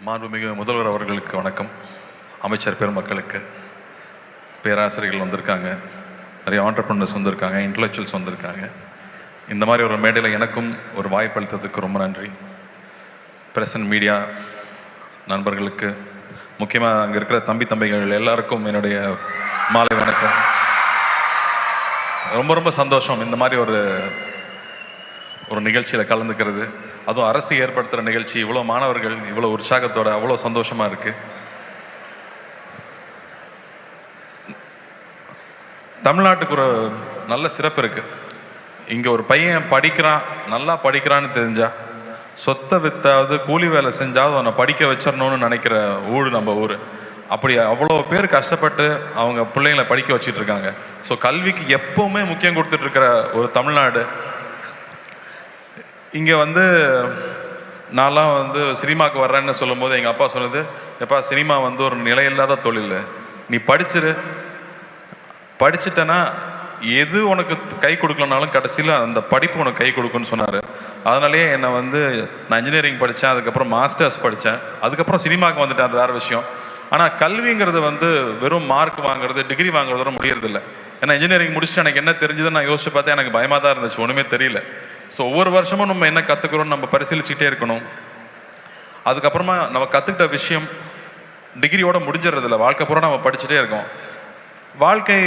மாண்புமிகு முதல்வர் அவர்களுக்கு வணக்கம். அமைச்சர் பெருமக்களுக்கு, பேராசிரியர்கள் வந்திருக்காங்க, நிறைய ஆண்டர்பிரனர்ஸ் வந்திருக்காங்க, இன்டலெக்சுவல்ஸ் வந்திருக்காங்க. இந்த மாதிரி ஒரு மேடையில் எனக்கும் ஒரு வாய்ப்பு அளித்ததுக்கு ரொம்ப நன்றி. பிரஸ் அண்ட் மீடியா நண்பர்களுக்கு, முக்கியமாக அங்கே இருக்கிற தம்பிகள் எல்லாருக்கும் என்னுடைய மாலை வணக்கம். ரொம்ப ரொம்ப சந்தோஷம் இந்த மாதிரி ஒரு நிகழ்ச்சியில் கலந்துக்கிறது, அதுவும் அரசு ஏற்படுத்துகிற நிகழ்ச்சி. இவ்வளோ மாணவர்கள் இவ்வளோ உற்சாகத்தோட அவ்வளோ சந்தோஷமாக இருக்குது. தமிழ்நாட்டுக்கு ஒரு நல்ல சிறப்பு இருக்குது. இங்கே ஒரு பையன் படிக்கிறான், நல்லா படிக்கிறான்னு தெரிஞ்சா சொத்தை வித்தாவது கூலி வேலை செஞ்சாவது அவனை படிக்க வச்சிடணும்னு நினைக்கிற ஊர் நம்ம ஊர். அப்படி அவ்வளோ பேர் கஷ்டப்பட்டு அவங்க பிள்ளைங்களை படிக்க வச்சுட்டு இருக்காங்க. ஸோ கல்விக்கு எப்போவுமே முக்கியம் கொடுத்துட்ருக்கிற ஒரு தமிழ்நாடு. இங்கே நான்லாம் சினிமாவுக்கு வர்றேன்னு சொல்லும் போது எங்கள் அப்பா சொன்னது, எப்பா சினிமா ஒரு நிலையில்லாத தொழில், நீ படிச்சுட்டேன்னா எது உனக்கு கை கொடுக்கலனாலும் கடைசியில் அந்த படிப்பு உனக்கு கை கொடுக்குன்னு சொன்னார். அதனாலேயே என்னை நான் இன்ஜினியரிங் படித்தேன், அதுக்கப்புறம் மாஸ்டர்ஸ் படித்தேன், அதுக்கப்புறம் சினிமாவுக்கு வந்துட்டேன். அது வேறு விஷயம். ஆனால் கல்விங்கிறது வெறும் மார்க் வாங்குறது, டிகிரி வாங்குறதோட முடியறதில்லை. ஏன்னா இன்ஜினியரிங் முடிச்சுட்டு எனக்கு என்ன தெரிஞ்சதுன்னு நான் யோசிச்சு பார்த்தேன், எனக்கு பயமாக தான் இருந்துச்சு, ஒன்றுமே தெரியல. ஸோ ஒவ்வொரு வருஷமும் நம்ம என்ன கற்றுக்கிறோன்னு நம்ம பரிசீலிச்சுட்டே இருக்கணும். அதுக்கப்புறமா நம்ம கற்றுக்கிட்ட விஷயம் டிகிரியோட முடிஞ்சிடறதில்ல, வாழ்க்கை பூரா நம்ம படிச்சுட்டே இருக்கோம். வாழ்க்கை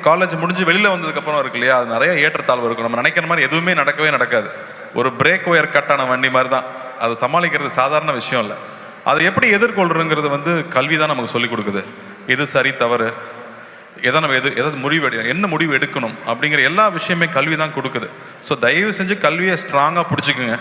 காலேஜ் முடிஞ்சு வெளியில் வந்ததுக்கப்புறம் இருக்கு இல்லையா, அது நிறைய ஏற்றத்தாழ்வு இருக்கும். நம்ம நினைக்கிற மாதிரி எதுவுமே நடக்காது. ஒரு பிரேக் ஒயர் கட்டான வண்டி மாதிரி தான், அதை சமாளிக்கிறது சாதாரண விஷயம் இல்லை. அதை எப்படி எதிர்கொள்றதுங்கிறது கல்வி தான் நமக்கு சொல்லிக் கொடுக்குது. எது சரி தவறு, எதை நம்ம என்ன முடிவு எடுக்கணும் அப்படிங்கிற எல்லா விஷயமே கல்வி தான் கொடுக்குது. ஸோ தயவு செஞ்சு கல்வியை ஸ்ட்ராங்காக பிடிச்சிக்குங்க.